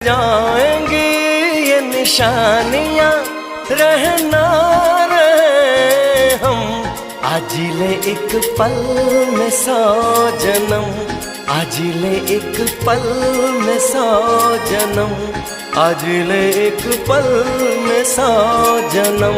जाएंगी ये निशानियां, रहना रहे हम। आज ले एक पल में 100 जन्म, आज ले एक पल में 100 जन्म, आज ले एक पल में 100 जन्म।